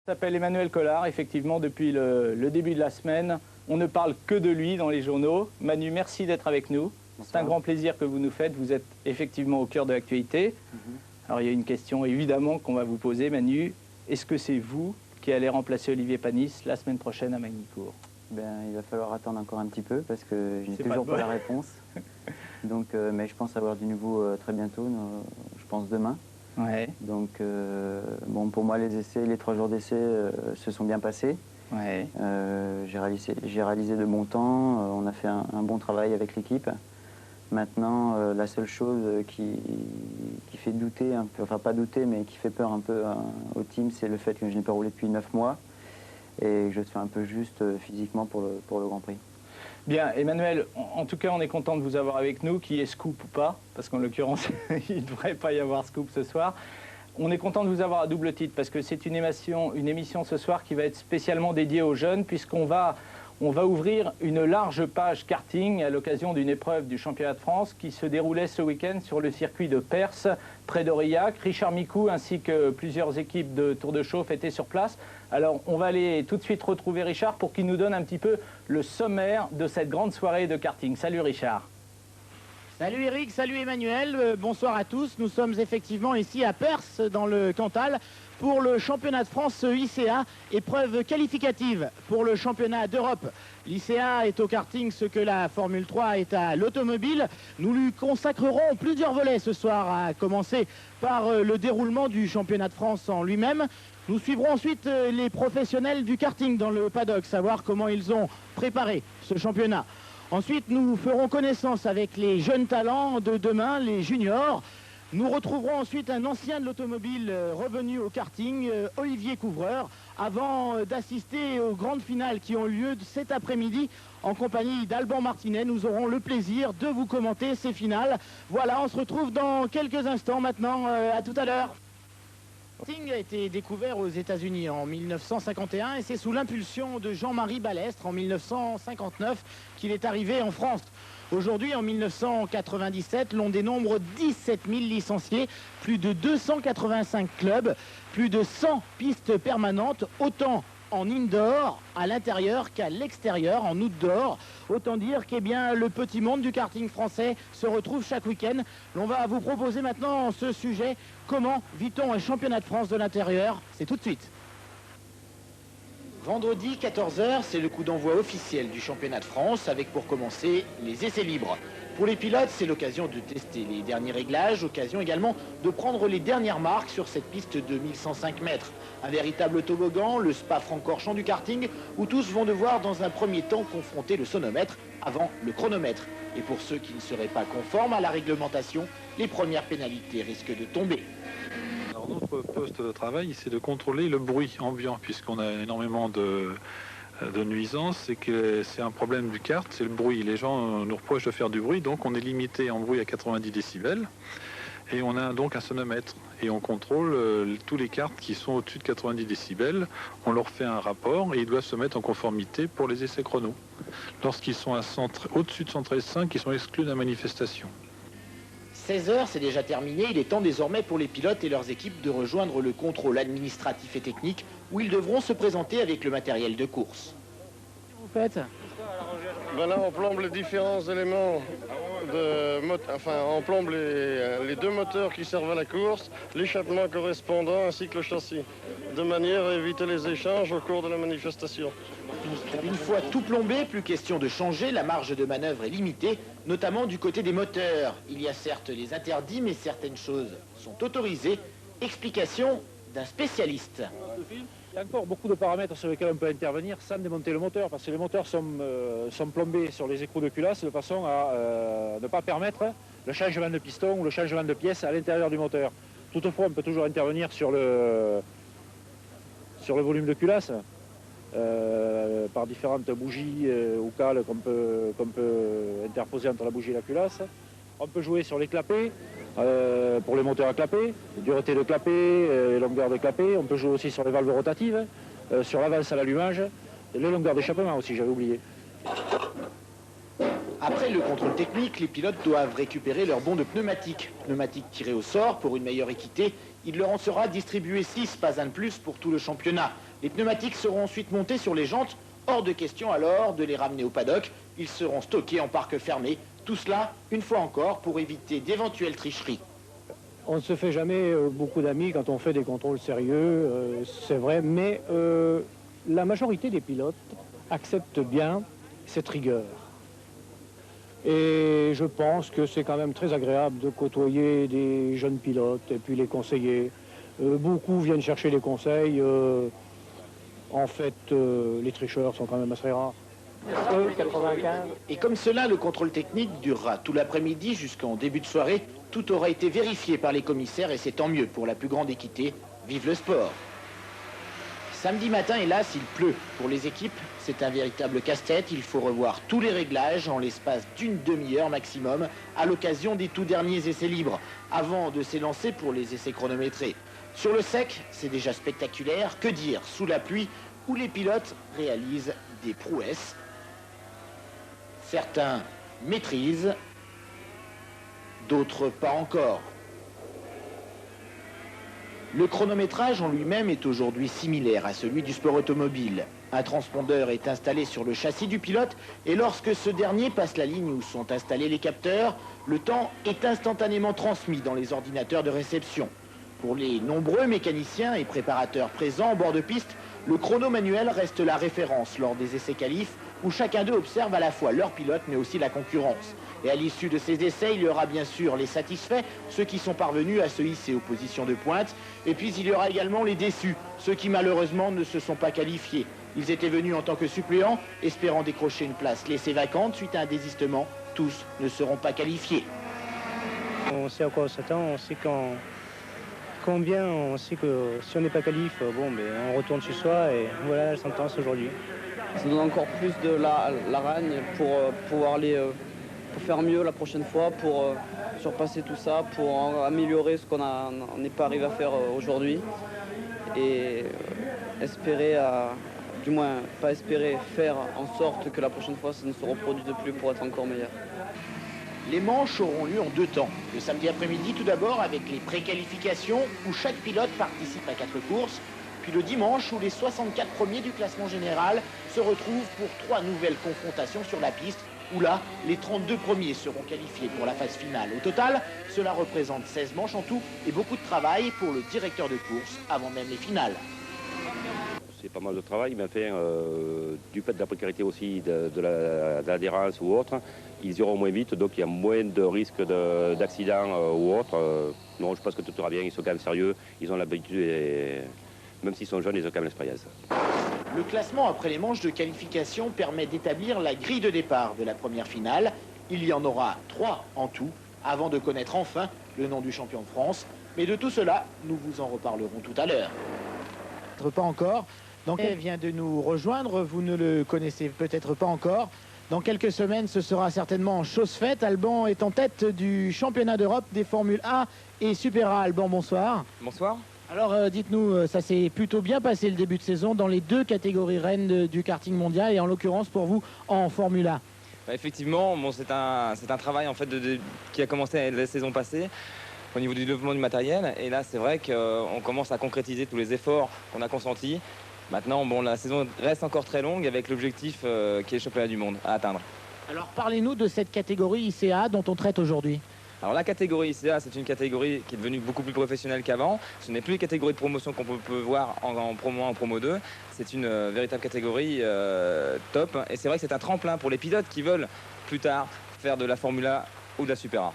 Il s'appelle Emmanuel Collard, effectivement, depuis le début de la semaine. On ne parle que de lui dans les journaux. Manu, merci d'être avec nous. C'est un grand plaisir que vous nous faites. Vous êtes effectivement au cœur de l'actualité. Alors, il y a une question, évidemment, qu'on va vous poser, Manu. Est-ce que c'est vous qui allez remplacer Olivier Panis la semaine prochaine à Magny-Cours? Il va falloir attendre encore un petit peu parce que je n'ai toujours pas la réponse. Donc, mais je pense avoir du nouveau très bientôt, je pense demain. Ouais. Donc, bon, pour moi, les 3 jours d'essai se sont bien passés. Ouais. J'ai réalisé de bons temps, on a fait un bon travail avec l'équipe. Maintenant, la seule chose qui fait douter, un peu, enfin pas douter, mais qui fait peur un peu au team, c'est le fait que je n'ai pas roulé depuis 9 mois et que je suis un peu juste physiquement pour le Grand Prix. Bien, Emmanuel, en tout cas, on est content de vous avoir avec nous, qu'il y ait scoop ou pas, parce qu'en l'occurrence, il ne devrait pas y avoir scoop ce soir. On est content de vous avoir à double titre, parce que c'est une émission ce soir qui va être spécialement dédiée aux jeunes, puisqu'on va ouvrir une large page karting à l'occasion d'une épreuve du championnat de France qui se déroulait ce week-end sur le circuit de Perse, près d'Aurillac. Richard Micou ainsi que plusieurs équipes de Tour de Chauffe étaient sur place. Alors on va aller tout de suite retrouver Richard pour qu'il nous donne un petit peu le sommaire de cette grande soirée de karting. Salut Richard. Salut Eric, salut Emmanuel, bonsoir à tous. Nous sommes effectivement ici à Perse, dans le Cantal, pour le championnat de France ICA, épreuve qualificative pour le championnat d'Europe. L'ICA est au karting ce que la Formule 3 est à l'automobile. Nous lui consacrerons plusieurs volets ce soir, à commencer par le déroulement du championnat de France en lui-même. Nous suivrons ensuite les professionnels du karting dans le paddock, savoir comment ils ont préparé ce championnat. Ensuite, nous ferons connaissance avec les jeunes talents de demain, les juniors. Nous retrouverons ensuite un ancien de l'automobile revenu au karting, Olivier Couvreur, avant d'assister aux grandes finales qui ont lieu cet après-midi en compagnie d'Alban Martinet. Nous aurons le plaisir de vous commenter ces finales. Voilà, on se retrouve dans quelques instants maintenant. À tout à l'heure. Le karting a été découvert aux États-Unis en 1951 et c'est sous l'impulsion de Jean-Marie Balestre en 1959 qu'il est arrivé en France. Aujourd'hui, en 1997, l'on dénombre 17 000 licenciés, plus de 285 clubs, plus de 100 pistes permanentes, autant en indoor, à l'intérieur qu'à l'extérieur, en outdoor. Autant dire que le petit monde du karting français se retrouve chaque week-end. On va vous proposer maintenant ce sujet, comment vit-on un championnat de France de l'intérieur? C'est tout de suite. Vendredi 14 h, c'est le coup d'envoi officiel du championnat de France avec pour commencer les essais libres. Pour les pilotes, c'est l'occasion de tester les derniers réglages, occasion également de prendre les dernières marques sur cette piste de 1105 mètres. Un véritable toboggan, le Spa-Francorchamps du karting, où tous vont devoir dans un premier temps confronter le sonomètre avant le chronomètre. Et pour ceux qui ne seraient pas conformes à la réglementation, les premières pénalités risquent de tomber. Alors, notre poste de travail, c'est de contrôler le bruit ambiant, puisqu'on a énormément de nuisances, c'est que c'est un problème du kart, c'est le bruit. Les gens nous reprochent de faire du bruit, donc on est limité en bruit à 90 décibels. Et on a donc un sonomètre. Et on contrôle tous les karts qui sont au-dessus de 90 décibels. On leur fait un rapport et ils doivent se mettre en conformité pour les essais chrono. Lorsqu'ils sont au-dessus de 113,5, ils sont exclus de la manifestation. 16 h, c'est déjà terminé. Il est temps désormais pour les pilotes et leurs équipes de rejoindre le contrôle administratif et technique où ils devront se présenter avec le matériel de course. Qu'est-ce que vous faites? Là, on plombe les différents éléments on plombe les 2 moteurs qui servent à la course, l'échappement correspondant ainsi que le châssis, de manière à éviter les échanges au cours de la manifestation. Une fois tout plombé, plus question de changer, la marge de manœuvre est limitée, notamment du côté des moteurs. Il y a certes les interdits, mais certaines choses sont autorisées. Explication d'un spécialiste. Il y a encore beaucoup de paramètres sur lesquels on peut intervenir sans démonter le moteur, parce que les moteurs sont plombés sur les écrous de culasse de façon à ne pas permettre le changement de piston ou le changement de pièces à l'intérieur du moteur. Toutefois, on peut toujours intervenir sur le volume de culasse par différentes bougies ou cales qu'on peut interposer entre la bougie et la culasse. On peut jouer sur les clapets. Pour les moteurs à clapet, dureté de clapet, longueur de clapet. On peut jouer aussi sur les valves rotatives, sur l'avance à l'allumage, les longueurs d'échappement aussi, j'avais oublié. Après le contrôle technique, les pilotes doivent récupérer leur bon de pneumatiques. Pneumatiques tirés au sort pour une meilleure équité. Il leur en sera distribué 6, pas un de plus pour tout le championnat. Les pneumatiques seront ensuite montés sur les jantes. Hors de question alors de les ramener au paddock. Ils seront stockés en parc fermé. Tout cela, une fois encore, pour éviter d'éventuelles tricheries. On ne se fait jamais beaucoup d'amis quand on fait des contrôles sérieux, c'est vrai, mais la majorité des pilotes acceptent bien cette rigueur. Et je pense que c'est quand même très agréable de côtoyer des jeunes pilotes et puis les conseiller. Beaucoup viennent chercher des conseils. En fait, les tricheurs sont quand même assez rares. 95. Et comme cela, le contrôle technique durera tout l'après-midi jusqu'en début de soirée. Tout aura été vérifié par les commissaires et c'est tant mieux pour la plus grande équité. Vive le sport! Samedi matin, hélas, il pleut. Pour les équipes, c'est un véritable casse-tête. Il faut revoir tous les réglages en l'espace d'une demi-heure maximum à l'occasion des tout derniers essais libres, avant de s'élancer pour les essais chronométrés. Sur le sec, c'est déjà spectaculaire. Que dire sous la pluie où les pilotes réalisent des prouesses. Certains maîtrisent, d'autres pas encore. Le chronométrage en lui-même est aujourd'hui similaire à celui du sport automobile. Un transpondeur est installé sur le châssis du pilote et lorsque ce dernier passe la ligne où sont installés les capteurs, le temps est instantanément transmis dans les ordinateurs de réception. Pour les nombreux mécaniciens et préparateurs présents en bord de piste, le chrono manuel reste la référence lors des essais qualifs où chacun d'eux observe à la fois leur pilote mais aussi la concurrence. Et à l'issue de ces essais, il y aura bien sûr les satisfaits, ceux qui sont parvenus à se hisser aux positions de pointe. Et puis il y aura également les déçus, ceux qui malheureusement ne se sont pas qualifiés. Ils étaient venus en tant que suppléants, espérant décrocher une place laissée vacante suite à un désistement. Tous ne seront pas qualifiés. On sait à quoi on s'attend, on sait combien, on sait que si on n'est pas qualif, bon, ben, on retourne chez soi et voilà la sentence aujourd'hui. Ça donne encore plus de la râgne pour pouvoir aller pour faire mieux la prochaine fois, pour surpasser tout ça, pour améliorer ce qu'on n'est pas arrivé à faire aujourd'hui et espérer, du moins pas espérer, faire en sorte que la prochaine fois ça ne se reproduise plus pour être encore meilleur. Les manches auront lieu en 2 temps. Le samedi après-midi tout d'abord avec les préqualifications où chaque pilote participe à 4 courses. Puis le dimanche où les 64 premiers du classement général se retrouvent pour 3 nouvelles confrontations sur la piste où là, les 32 premiers seront qualifiés pour la phase finale. Au total, cela représente 16 manches en tout et beaucoup de travail pour le directeur de course avant même les finales. C'est pas mal de travail, mais enfin, du fait de la précarité aussi de l'adhérence ou autre, ils iront moins vite, donc il y a moins de risques d'accident ou autre. Non, je pense que tout ira bien, ils sont quand même sérieux, ils ont l'habitude et même s'ils sont jeunes, ils ont quand même l'expérience. Le classement après les manches de qualification permet d'établir la grille de départ de la première finale. Il y en aura 3 en tout, avant de connaître enfin le nom du champion de France. Mais de tout cela, nous vous en reparlerons tout à l'heure. Pas encore. Donc elle vient de nous rejoindre, vous ne le connaissez peut-être pas encore. Dans quelques semaines, ce sera certainement chose faite. Alban est en tête du championnat d'Europe des Formule A et Super A. Alban, bonsoir. Bonsoir. Alors dites-nous, ça s'est plutôt bien passé le début de saison dans les 2 catégories reines du karting mondial et en l'occurrence pour vous en Formule A. Effectivement, bon, c'est un travail en fait qui a commencé la saison passée au niveau du développement du matériel. Et là, c'est vrai qu'on commence à concrétiser tous les efforts qu'on a consentis. Maintenant, bon, la saison reste encore très longue avec l'objectif qui est le championnat du monde à atteindre. Alors parlez-nous de cette catégorie ICA dont on traite aujourd'hui. Alors la catégorie ICA, c'est une catégorie qui est devenue beaucoup plus professionnelle qu'avant. Ce n'est plus les catégories de promotion qu'on peut voir en promo 1, en promo 2. C'est une véritable catégorie top. Et c'est vrai que c'est un tremplin pour les pilotes qui veulent plus tard faire de la Formule A ou de la Super A.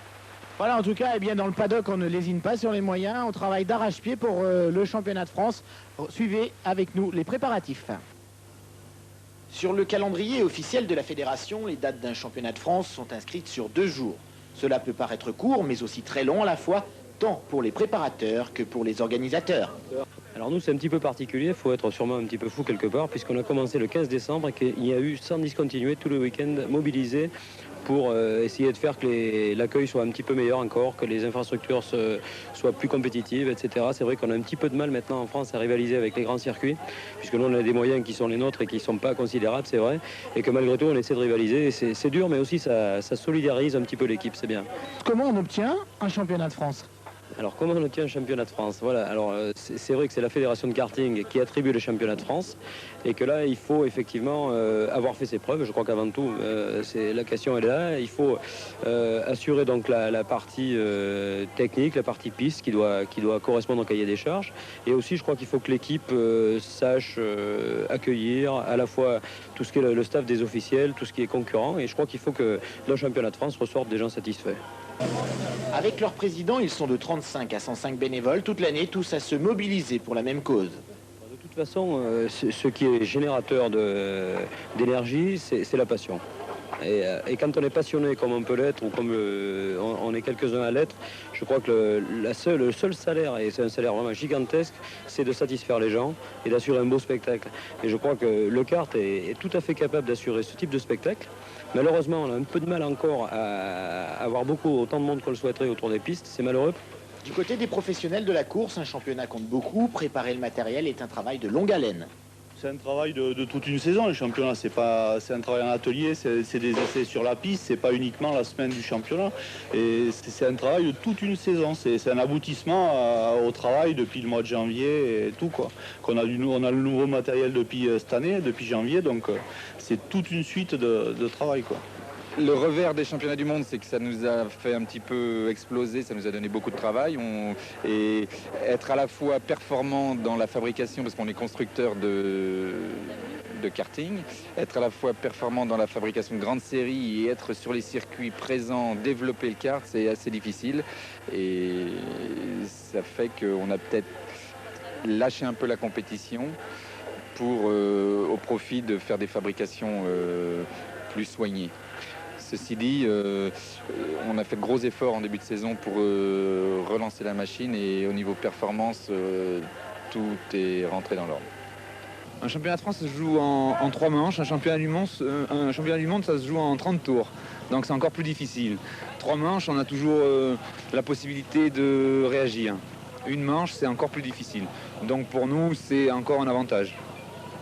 Voilà, en tout cas, eh bien, dans le paddock, on ne lésine pas sur les moyens. On travaille d'arrache-pied pour le championnat de France. Suivez avec nous les préparatifs. Sur le calendrier officiel de la fédération, les dates d'un championnat de France sont inscrites sur 2 jours. Cela peut paraître court, mais aussi très long à la fois, tant pour les préparateurs que pour les organisateurs. Alors nous, c'est un petit peu particulier, il faut être sûrement un petit peu fou quelque part, puisqu'on a commencé le 15 décembre et qu'il y a eu, sans discontinuer, tout le week-end mobilisé pour essayer de faire que l'accueil soit un petit peu meilleur encore, que les infrastructures soient plus compétitives, etc. C'est vrai qu'on a un petit peu de mal maintenant en France à rivaliser avec les grands circuits, puisque nous on a des moyens qui sont les nôtres et qui ne sont pas considérables, c'est vrai, et que malgré tout on essaie de rivaliser. C'est dur, mais aussi ça solidarise un petit peu l'équipe, c'est bien. Comment on obtient un championnat de France ? Alors, comment on obtient un championnat de France? Voilà, alors c'est vrai que c'est la fédération de karting qui attribue le championnat de France et que là, il faut effectivement avoir fait ses preuves. Je crois qu'avant tout, la question elle est là. Il faut assurer donc la partie technique, la partie piste qui doit correspondre au cahier des charges. Et aussi, je crois qu'il faut que l'équipe sache accueillir à la fois tout ce qui est le staff des officiels, tout ce qui est concurrent. Et je crois qu'il faut que le championnat de France ressorte des gens satisfaits. Avec leur président, ils sont de 35 à 105 bénévoles toute l'année, tous à se mobiliser pour la même cause. De toute façon, ce qui est générateur d'énergie, c'est la passion. Et quand on est passionné comme on peut l'être, ou comme on est quelques-uns à l'être, je crois que le seul salaire, et c'est un salaire vraiment gigantesque, c'est de satisfaire les gens et d'assurer un beau spectacle. Et je crois que le kart est tout à fait capable d'assurer ce type de spectacle. Malheureusement, on a un peu de mal encore à avoir autant de monde qu'on le souhaiterait autour des pistes. C'est malheureux. Du côté des professionnels de la course, un championnat compte beaucoup. Préparer le matériel est un travail de longue haleine. C'est un travail de toute une saison, le championnat. C'est un travail en atelier, c'est des essais sur la piste, c'est pas uniquement la semaine du championnat. Et c'est un travail de toute une saison. C'est un aboutissement au travail depuis le mois de janvier et tout, quoi. On a le nouveau matériel depuis cette année, depuis janvier, donc c'est toute une suite de travail, quoi. Le revers des championnats du monde, c'est que ça nous a fait un petit peu exploser, ça nous a donné beaucoup de travail. Et être à la fois performant dans la fabrication, parce qu'on est constructeur de karting, être à la fois performant dans la fabrication de grandes séries et être sur les circuits présents, développer le kart, c'est assez difficile. Et ça fait qu'on a peut-être lâché un peu la compétition au profit de faire des fabrications plus soignées. Ceci dit, on a fait de gros efforts en début de saison pour relancer la machine et au niveau performance, tout est rentré dans l'ordre. Un championnat de France ça se joue en 3 manches, un championnat du monde ça se joue en 30 tours, donc c'est encore plus difficile. 3 manches, on a toujours la possibilité de réagir. Une manche, c'est encore plus difficile, donc pour nous, c'est encore un avantage.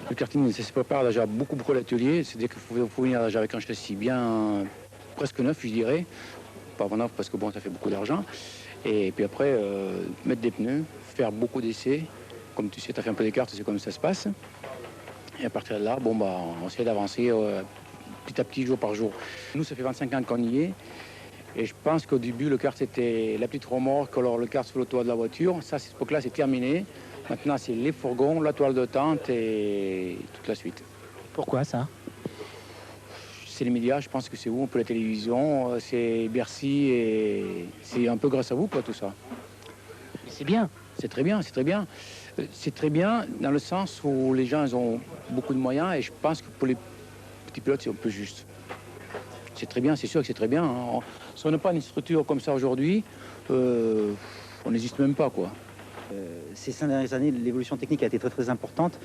Le karting, ça se prépare déjà beaucoup à l'atelier, c'est-à-dire qu'il faut venir déjà avec un châssis bien presque neuf, je dirais. Pas vraiment neuf parce que bon, ça fait beaucoup d'argent. Et puis après, mettre des pneus, faire beaucoup d'essais. Comme tu sais, tu as fait un peu des cartes, c'est comme ça se passe. Et à partir de là, bon, bah, on essaie d'avancer petit à petit, jour par jour. Nous, ça fait 25 ans qu'on y est. Et je pense qu'au début, le kart, c'était la petite remorque, alors le kart sur le toit de la voiture. Ça, à cette époque-là, c'est terminé. Maintenant, c'est les fourgons, la toile de tente et toute la suite. Pourquoi ça? C'est les médias, je pense que c'est vous, un peu la télévision, c'est Bercy et c'est un peu grâce à vous, quoi, tout ça. Mais c'est bien. C'est très bien, c'est très bien. C'est très bien dans le sens où les gens ils ont beaucoup de moyens et je pense que pour les petits pilotes, c'est un peu juste. C'est très bien, c'est sûr que c'est très bien. Hein. Si on n'a pas une structure comme ça aujourd'hui, on n'existe même pas, quoi. Ces 5 dernières années, l'évolution technique a été très très importante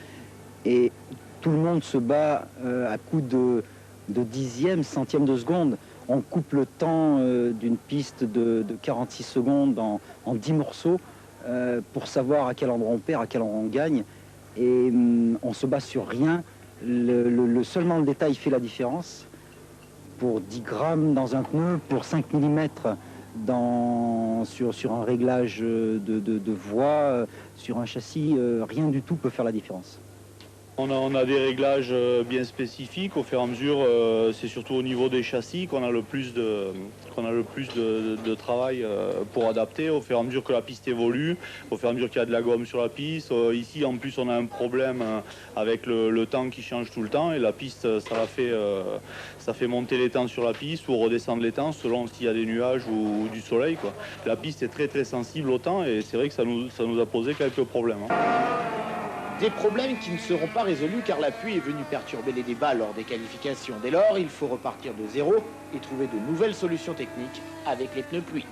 et tout le monde se bat à coups de dixièmes, centièmes de seconde. On coupe le temps d'une piste de 46 secondes en 10 morceaux pour savoir à quel endroit on perd, à quel endroit on gagne. Et on se bat sur rien. Seulement le détail fait la différence. Pour 10 grammes dans un pneu, pour 5 mm sur un réglage de voie, sur un châssis, rien du tout peut faire la différence. On a des réglages bien spécifiques. Au fur et à mesure, c'est surtout au niveau des châssis qu'on a le plus de travail pour adapter. Au fur et à mesure que la piste évolue, au fur et à mesure qu'il y a de la gomme sur la piste. Ici, en plus, on a un problème avec le temps qui change tout le temps. Et la piste, ça fait monter les temps sur la piste ou redescendre les temps selon s'il y a des nuages ou du soleil, quoi. La piste est très très sensible au temps et c'est vrai que ça nous a posé quelques problèmes. Hein. Des problèmes qui ne seront pas résolus car la pluie est venue perturber les débats lors des qualifications. Dès lors, il faut repartir de zéro et trouver de nouvelles solutions techniques avec les pneus pluie.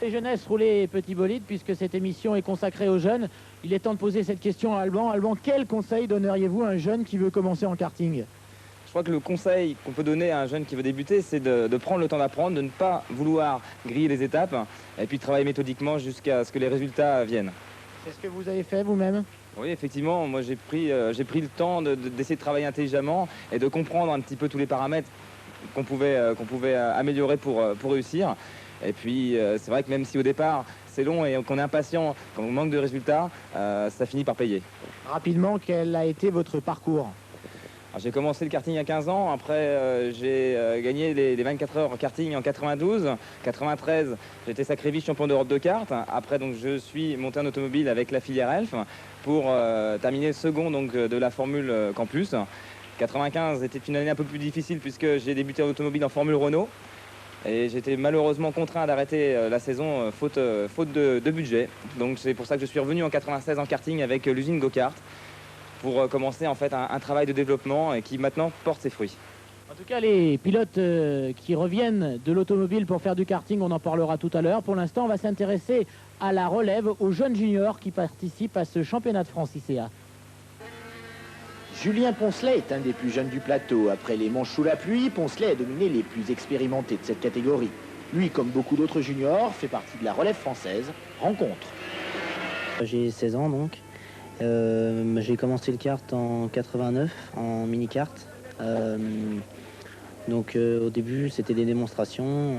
Les jeunesses, roulez petits bolides, puisque cette émission est consacrée aux jeunes. Il est temps de poser cette question à Alban. Alban, quel conseil donneriez-vous à un jeune qui veut commencer en karting? Je crois que le conseil qu'on peut donner à un jeune qui veut débuter, c'est de prendre le temps d'apprendre, de ne pas vouloir griller les étapes et puis de travailler méthodiquement jusqu'à ce que les résultats viennent. C'est ce que vous avez fait vous-même? Oui, effectivement, moi j'ai pris le temps d'essayer de travailler intelligemment et de comprendre un petit peu tous les paramètres qu'on pouvait améliorer pour réussir. Et puis c'est vrai que même si au départ c'est long et qu'on est impatient, qu'on manque de résultats, ça finit par payer. Rapidement, quel a été votre parcours? J'ai commencé le karting il y a 15 ans, après j'ai gagné les 24 heures en karting en 92, 93 j'étais sacré vice-champion d'Europe de kart, après donc je suis monté en automobile avec la filière ELF pour terminer second donc, de la Formule Campus. 95 était une année un peu plus difficile puisque j'ai débuté en automobile en Formule Renault et j'étais malheureusement contraint d'arrêter la saison faute de budget. Donc c'est pour ça que je suis revenu en 96 en karting avec l'usine Go-Kart, pour commencer en fait un travail de développement et qui maintenant porte ses fruits. En tout cas, les pilotes qui reviennent de l'automobile pour faire du karting, on en parlera tout à l'heure. Pour l'instant, on va s'intéresser à la relève, aux jeunes juniors qui participent à ce championnat de France ICA. Julien Poncelet est un des plus jeunes du plateau. Après les manches sous la pluie, Poncelet a dominé les plus expérimentés de cette catégorie. Lui, comme beaucoup d'autres juniors, fait partie de la relève française. Rencontre. J'ai 16 ans donc. J'ai commencé le kart en 89 en mini-kart. Au début c'était des démonstrations,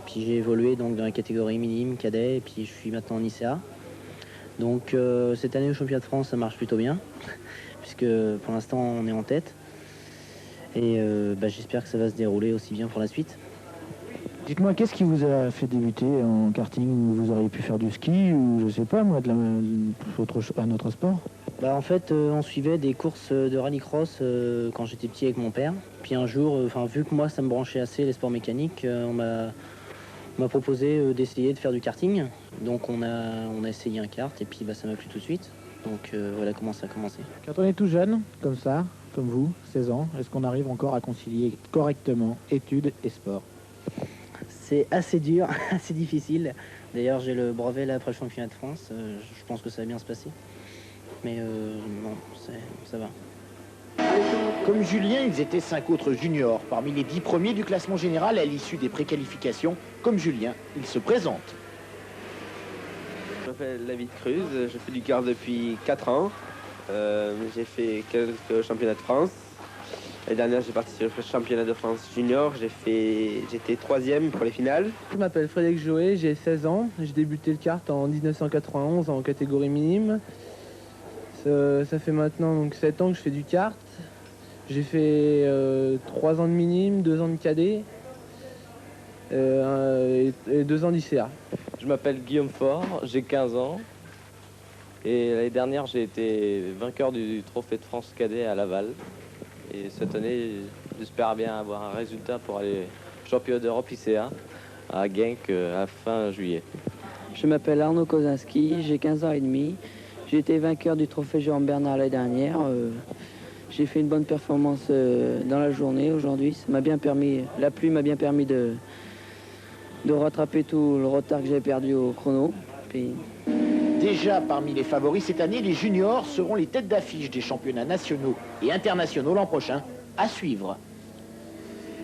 puis j'ai évolué donc dans la catégorie minime, cadet, et puis je suis maintenant en ICA. Donc cette année au championnat de France ça marche plutôt bien, puisque pour l'instant on est en tête. Et j'espère que ça va se dérouler aussi bien pour la suite. Dites-moi, qu'est-ce qui vous a fait débuter en karting? Vous auriez pu faire du ski ou je sais pas moi, un autre sport? En fait, on suivait des courses de rallycross quand j'étais petit avec mon père. Puis un jour, vu que moi ça me branchait assez les sports mécaniques, on m'a proposé d'essayer de faire du karting. Donc on a essayé un kart et puis ça m'a plu tout de suite. Donc voilà comment ça a commencé. Quand on est tout jeune, comme ça, comme vous, 16 ans, est-ce qu'on arrive encore à concilier correctement études et sport? C'est assez dur, assez difficile. D'ailleurs, j'ai le brevet là après le championnat de France. Je pense que ça va bien se passer. Mais non, ça va. Comme Julien, ils étaient 5 autres juniors, parmi les 10 premiers du classement général à l'issue des préqualifications. Comme Julien, ils se présentent. Je m'appelle David Cruz, je fais du kart depuis 4 ans. J'ai fait quelques championnats de France. L'année dernière, j'ai participé au championnat de France junior. J'étais 3e pour les finales. Je m'appelle Frédéric Joé, j'ai 16 ans. J'ai débuté le kart en 1991 en catégorie minime. Ça fait maintenant donc 7 ans que je fais du kart. J'ai fait 3 ans de minime, 2 ans de cadet et 2 ans d'ICA. Je m'appelle Guillaume Faure, j'ai 15 ans. Et l'année dernière, j'ai été vainqueur du Trophée de France cadet à Laval. Et cette année, j'espère bien avoir un résultat pour aller champion d'Europe ICA à Genk à fin juillet. Je m'appelle Arnaud Kozinski, j'ai 15 ans et demi. J'ai été vainqueur du trophée Jérôme Bernard l'année dernière. J'ai fait une bonne performance dans la journée aujourd'hui. Ça m'a bien permis, la pluie m'a bien permis de rattraper tout le retard que j'avais perdu au chrono. Puis... Déjà parmi les favoris cette année, les juniors seront les têtes d'affiche des championnats nationaux et internationaux l'an prochain. À suivre.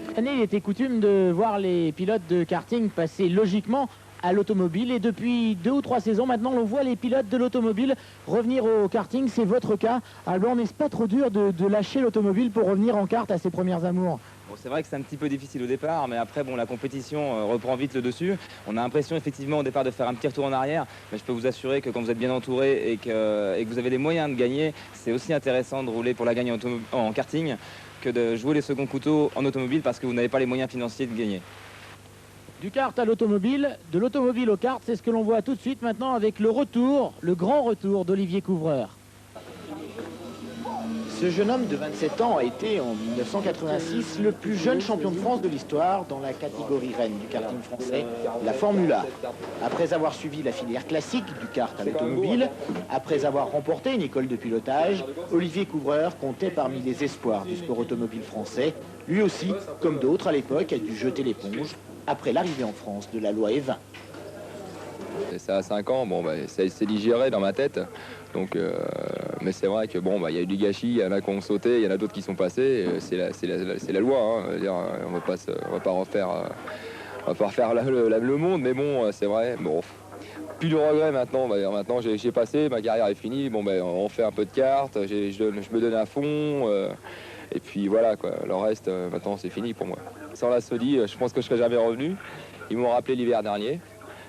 Cette année, il était coutume de voir les pilotes de karting passer logiquement à l'automobile. Et depuis 2 ou 3 saisons, maintenant, on voit les pilotes de l'automobile revenir au karting. C'est votre cas. Alors, n'est-ce pas trop dur de lâcher l'automobile pour revenir en kart à ses premières amours? Bon, c'est vrai que c'est un petit peu difficile au départ, mais après, la compétition reprend vite le dessus. On a l'impression, effectivement, au départ, de faire un petit retour en arrière. Mais je peux vous assurer que quand vous êtes bien entouré et que vous avez les moyens de gagner, c'est aussi intéressant de rouler pour la gagne en karting que de jouer les seconds couteaux en automobile parce que vous n'avez pas les moyens financiers de gagner. Du kart à l'automobile, de l'automobile au kart, c'est ce que l'on voit tout de suite maintenant avec le grand retour d'Olivier Couvreur. Ce jeune homme de 27 ans a été en 1986 le plus jeune champion de France de l'histoire dans la catégorie reine du karting français, la Formule A. Après avoir suivi la filière classique du kart à l'automobile, après avoir remporté une école de pilotage, Olivier Couvreur comptait parmi les espoirs du sport automobile français. Lui aussi, comme d'autres à l'époque, a dû jeter l'éponge après l'arrivée en France de la loi E20. Ça a 5 ans, c'est digéré dans ma tête. Donc, mais c'est vrai que il y a eu du gâchis, il y en a qui ont sauté, il y en a d'autres qui sont passés. C'est la loi. Hein. Dire, on va pas refaire le monde, mais bon, c'est vrai. Bon, plus de regrets maintenant. Maintenant, j'ai passé, ma carrière est finie. On fait un peu de cartes, je me donne à fond. Et puis voilà, quoi. Le reste, maintenant, c'est fini pour moi. Sans la Soli, je pense que je serais jamais revenu. Ils m'ont rappelé l'hiver dernier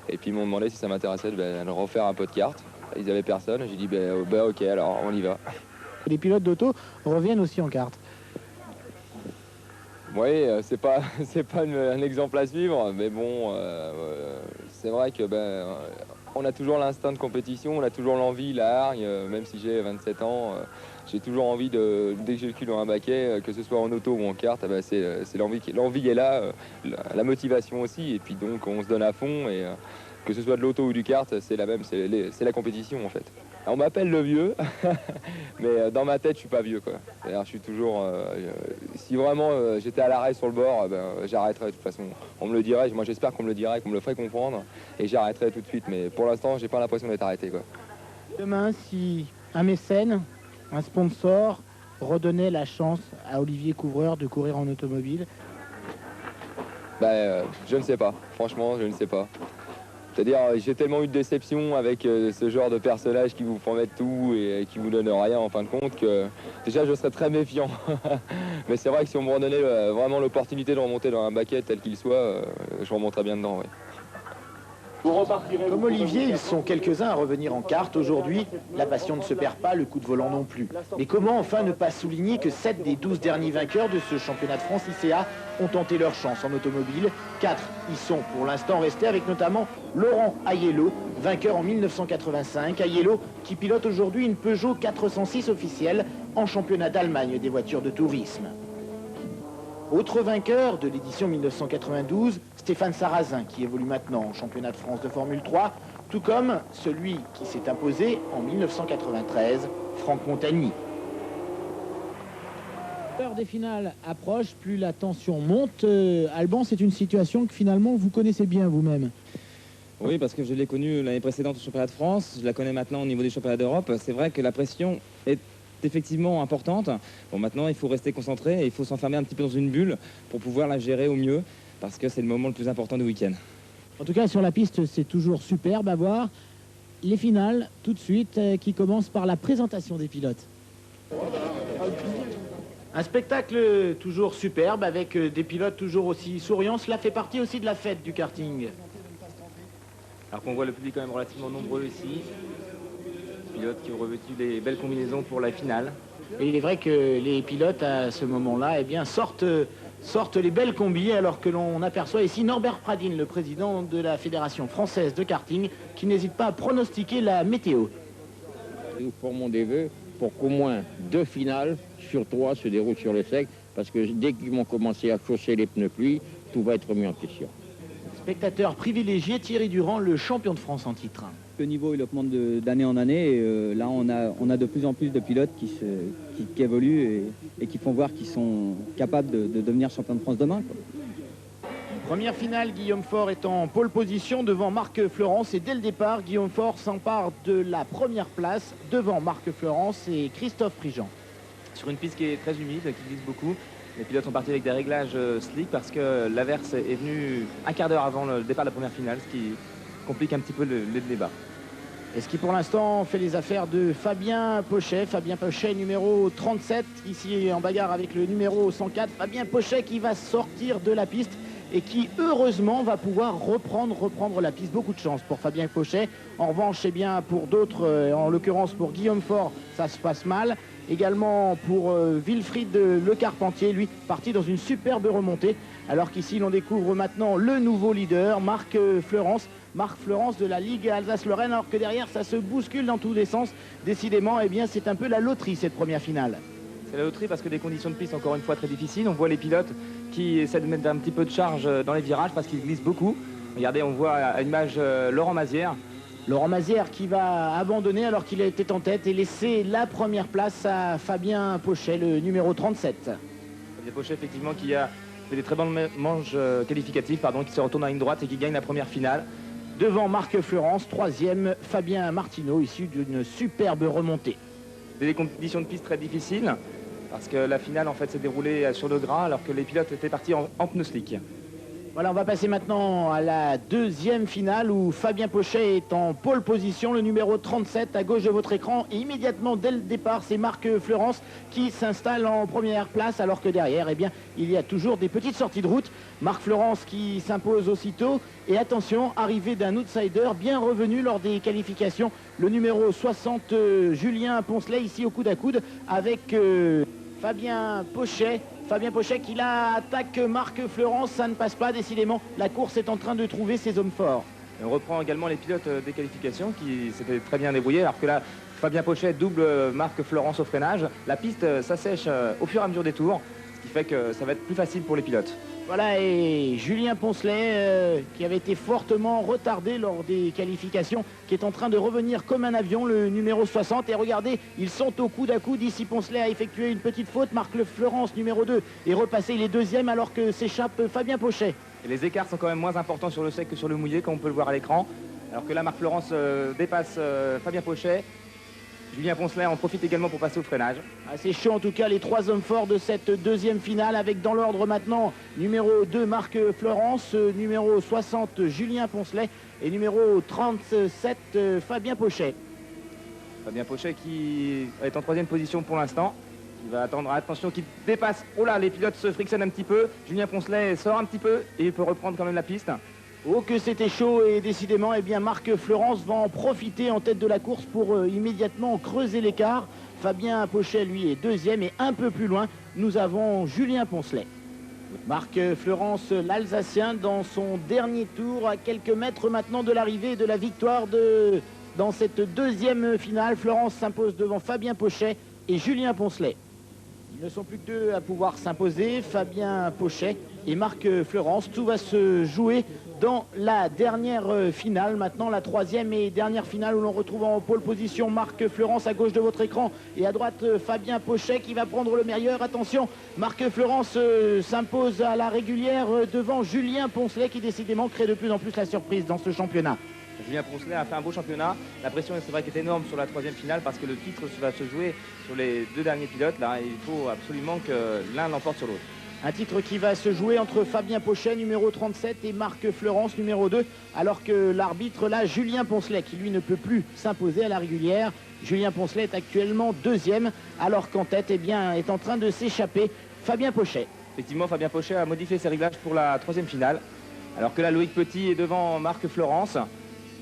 et puis ils m'ont demandé si ça m'intéressait de refaire un peu de kart. Ils avaient personne, j'ai dit ok, alors on y va. Les pilotes d'auto reviennent aussi en kart. Oui, c'est pas un exemple à suivre, mais bon, c'est vrai que on a toujours l'instinct de compétition, on a toujours l'envie, la hargne, même si j'ai 27 ans, j'ai toujours envie dès que j'ai le cul dans un baquet, que ce soit en auto ou en kart, c'est l'envie est là, la motivation aussi, et puis donc on se donne à fond, et que ce soit de l'auto ou du kart, c'est la même, c'est la compétition en fait. On m'appelle le vieux, mais dans ma tête, je suis pas vieux, quoi. C'est-à-dire, je suis toujours... si vraiment j'étais à l'arrêt sur le bord, j'arrêterais de toute façon. On me le dirait, moi j'espère qu'on me le dirait, qu'on me le ferait comprendre, et j'arrêterais tout de suite. Mais pour l'instant, j'ai pas l'impression d'être arrêté, quoi. Demain, si un mécène, un sponsor, redonnait la chance à Olivier Couvreur de courir en automobile? Je ne sais pas. Franchement, je ne sais pas. C'est-à-dire, j'ai tellement eu de déception avec ce genre de personnage qui vous promettent tout et qui vous donne rien en fin de compte que déjà je serais très méfiant. Mais c'est vrai que si on me redonnait vraiment l'opportunité de remonter dans un baquet tel qu'il soit, je remonterais bien dedans. Oui. Comme Olivier, ils sont quelques-uns à revenir en kart. Aujourd'hui, la passion ne se perd pas, le coup de volant non plus. Mais comment enfin ne pas souligner que 7 des 12 derniers vainqueurs de ce championnat de France ICA ont tenté leur chance en automobile. 4 y sont pour l'instant restés, avec notamment Laurent Aiello, vainqueur en 1985. Aiello qui pilote aujourd'hui une Peugeot 406 officielle en championnat d'Allemagne des voitures de tourisme. Autre vainqueur de l'édition 1992, Stéphane Sarrazin, qui évolue maintenant en championnat de France de Formule 3, tout comme celui qui s'est imposé en 1993, Franck Montagny. L'heure des finales approche, plus la tension monte. Alban, c'est une situation que finalement vous connaissez bien vous-même. Oui, parce que je l'ai connue l'année précédente au championnat de France, je la connais maintenant au niveau des championnats d'Europe. C'est vrai que la pression est effectivement importante. Bon, maintenant, il faut rester concentré et il faut s'enfermer un petit peu dans une bulle pour pouvoir la gérer au mieux, parce que c'est le moment le plus important du week-end. En tout cas, sur la piste, c'est toujours superbe à voir. Les finales, tout de suite, qui commencent par la présentation des pilotes. Un spectacle toujours superbe, avec des pilotes toujours aussi souriants. Cela fait partie aussi de la fête du karting. Alors qu'on voit le public quand même relativement nombreux ici. Pilotes qui ont revêtu des belles combinaisons pour la finale. Et il est vrai que les pilotes à ce moment-là sortent les belles combis, alors que l'on aperçoit ici Norbert Pradine, le président de la Fédération française de karting, qui n'hésite pas à pronostiquer la météo. Nous formons des vœux pour qu'au moins 2 finales sur 3 se déroulent sur le sec, parce que dès qu'ils vont commencer à chausser les pneus pluie, tout va être remis en question. Spectateur privilégié, Thierry Durand, le champion de France en titre. Le niveau il augmente d'année en année et là on a de plus en plus de pilotes qui évoluent et qui font voir qu'ils sont capables de devenir champion de France demain, quoi. Première finale, Guillaume Faure est en pole position devant Marc Fleurance et dès le départ, Guillaume Faure s'empare de la première place devant Marc Fleurance et Christophe Prigent. Sur une piste qui est très humide, qui glisse beaucoup, les pilotes sont partis avec des réglages slick parce que l'averse est venue un quart d'heure avant le départ de la première finale, ce qui complique un petit peu le débat. Et ce qui pour l'instant fait les affaires de Fabien Pochet. Fabien Pochet numéro 37, ici en bagarre avec le numéro 104. Fabien Pochet qui va sortir de la piste et qui heureusement va pouvoir reprendre la piste. Beaucoup de chance pour Fabien Pochet. En revanche, c'est bien pour d'autres, en l'occurrence pour Guillaume Faure, ça se passe mal. Également pour Wilfried Le Carpentier, lui parti dans une superbe remontée. Alors qu'ici l'on découvre maintenant le nouveau leader, Marc Fleurance. Marc Fleurance de la Ligue Alsace-Lorraine, alors que derrière ça se bouscule dans tous les sens. Décidément, eh bien, c'est un peu la loterie cette première finale. C'est la loterie parce que des conditions de piste encore une fois très difficiles. On voit les pilotes qui essaient de mettre un petit peu de charge dans les virages parce qu'ils glissent beaucoup. Regardez, on voit à l'image Laurent Mazière. Laurent Mazière qui va abandonner alors qu'il était en tête et laisser la première place à Fabien Pochet, le numéro 37. Fabien Pochet, effectivement, qui a fait des très bonnes manches qualificatives, qui se retourne à ligne droite et qui gagne la première finale. Devant Marc Fleurance, troisième, Fabien Martineau, issu d'une superbe remontée. Des conditions de piste très difficiles, parce que la finale en fait s'est déroulée sur le gras, alors que les pilotes étaient partis en pneus slick. Voilà, on va passer maintenant à la deuxième finale où Fabien Pochet est en pole position, le numéro 37 à gauche de votre écran. Et immédiatement, dès le départ, c'est Marc Fleurance qui s'installe en première place, alors que derrière, eh bien, il y a toujours des petites sorties de route. Marc Fleurance qui s'impose aussitôt. Et attention, arrivée d'un outsider bien revenu lors des qualifications, le numéro 60, Julien Poncelet, ici au coude à coude, avec Fabien Pochet. Fabien Pochet qui là attaque Marc Fleurance, ça ne passe pas décidément. La course est en train de trouver ses hommes forts. Et on reprend également les pilotes des qualifications qui s'étaient très bien débrouillés, alors que là, Fabien Pochet double Marc Fleurance au freinage. La piste s'assèche au fur et à mesure des tours, ce qui fait que ça va être plus facile pour les pilotes. Voilà, et Julien Poncelet, qui avait été fortement retardé lors des qualifications, qui est en train de revenir comme un avion, le numéro 60. Et regardez, ils sont au coude à coude. Ici, Poncelet a effectué une petite faute. Marc Fleurance, numéro 2, est repassé. Il est deuxième alors que s'échappe Fabien Pochet. Et les écarts sont quand même moins importants sur le sec que sur le mouillé, comme on peut le voir à l'écran. Alors que là, Marc Fleurance dépasse Fabien Pochet. Julien Poncelet en profite également pour passer au freinage. C'est chaud en tout cas, les trois hommes forts de cette deuxième finale, avec dans l'ordre maintenant numéro 2 Marc Fleurance, numéro 60 Julien Poncelet et numéro 37 Fabien Pochet. Fabien Pochet qui est en troisième position pour l'instant. Il va attendre, attention, qu'il dépasse. Oh là, les pilotes se frictionnent un petit peu. Julien Poncelet sort un petit peu et il peut reprendre quand même la piste. Oh que c'était chaud, et décidément, eh bien, Marc Fleurance va en profiter en tête de la course pour immédiatement creuser l'écart. Fabien Pochet, lui, est deuxième, et un peu plus loin, nous avons Julien Poncelet. Marc Fleurance, l'Alsacien, dans son dernier tour, à quelques mètres maintenant de l'arrivée de la victoire dans cette deuxième finale. Fleurance s'impose devant Fabien Pochet et Julien Poncelet. Ils ne sont plus que deux à pouvoir s'imposer, Fabien Pochet et Marc Fleurance. Tout va se jouer dans la dernière finale, maintenant la troisième et dernière finale, où l'on retrouve en pole position Marc Fleurance à gauche de votre écran et à droite Fabien Pochet qui va prendre le meilleur. Attention, Marc Fleurance s'impose à la régulière devant Julien Poncelet qui décidément crée de plus en plus la surprise dans ce championnat. Julien Poncelet a fait un beau championnat. La pression, c'est vrai, qu'elle est énorme sur la troisième finale parce que le titre va se jouer sur les deux derniers pilotes. Là, il faut absolument que l'un l'emporte sur l'autre. Un titre qui va se jouer entre Fabien Pochet, numéro 37, et Marc Fleurance, numéro 2, alors que l'arbitre, là, Julien Poncelet, qui lui ne peut plus s'imposer à la régulière. Julien Poncelet est actuellement deuxième, alors qu'en tête, eh bien, est en train de s'échapper Fabien Pochet. Effectivement, Fabien Pochet a modifié ses réglages pour la troisième finale, alors que là, Loïc Petit est devant Marc Fleurance,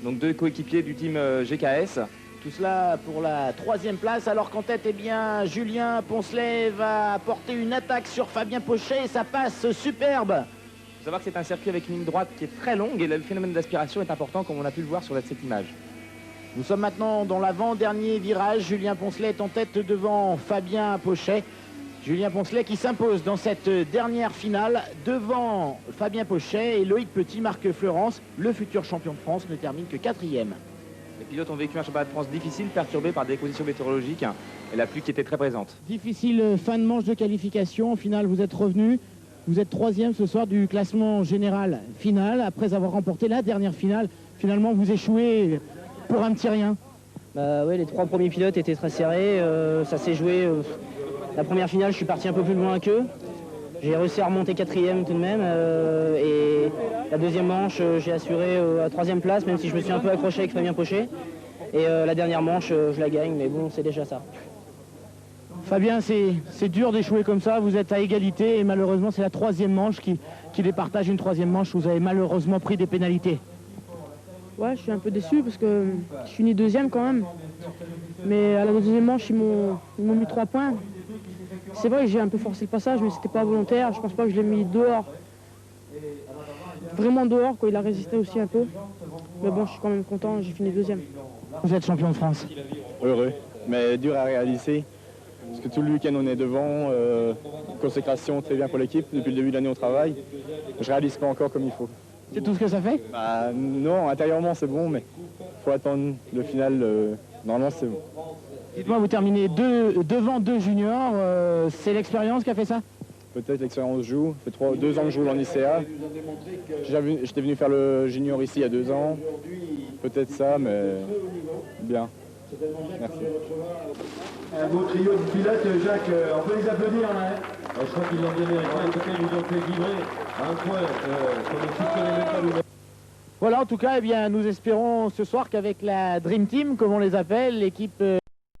donc deux coéquipiers du team GKS. Tout cela pour la troisième place, alors qu'en tête, eh bien, Julien Poncelet va apporter une attaque sur Fabien Pochet et ça passe superbe. Il faut savoir que c'est un circuit avec une ligne droite qui est très longue et le phénomène d'aspiration est important, comme on a pu le voir sur cette image. Nous sommes maintenant dans l'avant-dernier virage. Julien Poncelet est en tête devant Fabien Pochet. Julien Poncelet qui s'impose dans cette dernière finale devant Fabien Pochet, et Loïc Petit, Marc Fleurance, le futur champion de France, ne termine que quatrième. Les pilotes ont vécu un championnat de France difficile, perturbé par des conditions météorologiques et la pluie qui était très présente. Difficile fin de manche de qualification. Au final, vous êtes revenu. Vous êtes troisième ce soir du classement général final, après avoir remporté la dernière finale. Finalement, vous échouez pour un petit rien. Oui, les trois premiers pilotes étaient très serrés. Ça s'est joué. La première finale, je suis parti un peu plus loin qu'eux. J'ai réussi à remonter quatrième tout de même. Et la deuxième manche, j'ai assuré à troisième place, même si je me suis un peu accroché avec Fabien Pochet. Et la dernière manche, je la gagne, mais bon, c'est déjà ça. Fabien, c'est dur d'échouer comme ça. Vous êtes à égalité et malheureusement, c'est la troisième manche qui départage une troisième manche. Vous avez malheureusement pris des pénalités. Ouais, je suis un peu déçu parce que je finis deuxième quand même. Mais à la deuxième manche, ils m'ont mis 3 points. C'est vrai que j'ai un peu forcé le passage, mais c'était pas volontaire. Je pense pas que je l'ai mis dehors. Vraiment dehors, quoi. Il a résisté aussi un peu. Mais bon, je suis quand même content, j'ai fini deuxième. Vous êtes champion de France. Heureux, mais dur à réaliser. Parce que tout le week-end, on est devant. Consécration très bien pour l'équipe. Depuis le début de l'année, on travaille. Je réalise pas encore comme il faut. C'est tout ce que ça fait? Non, intérieurement, c'est bon, mais il faut attendre le final. Normalement, c'est bon. Dites-moi, vous terminez devant 2 juniors. C'est l'expérience qui a fait ça? Peut-être l'expérience joue. Ça fait 2 ans que je roule en ICA. J'étais venu faire le junior ici il y a 2 ans. Peut-être ça, mais bien. Un beau trio de pilotes, Jacques, on peut les applaudir, hein. Je crois qu'ils l'ont bien mérité, en tout cas ils nous ont fait vibrer à un point qu'on ne soupçonnait même pas nous-mêmes. Voilà, en tout cas, eh bien, nous espérons ce soir qu'avec la Dream Team, comme on les appelle, l'équipe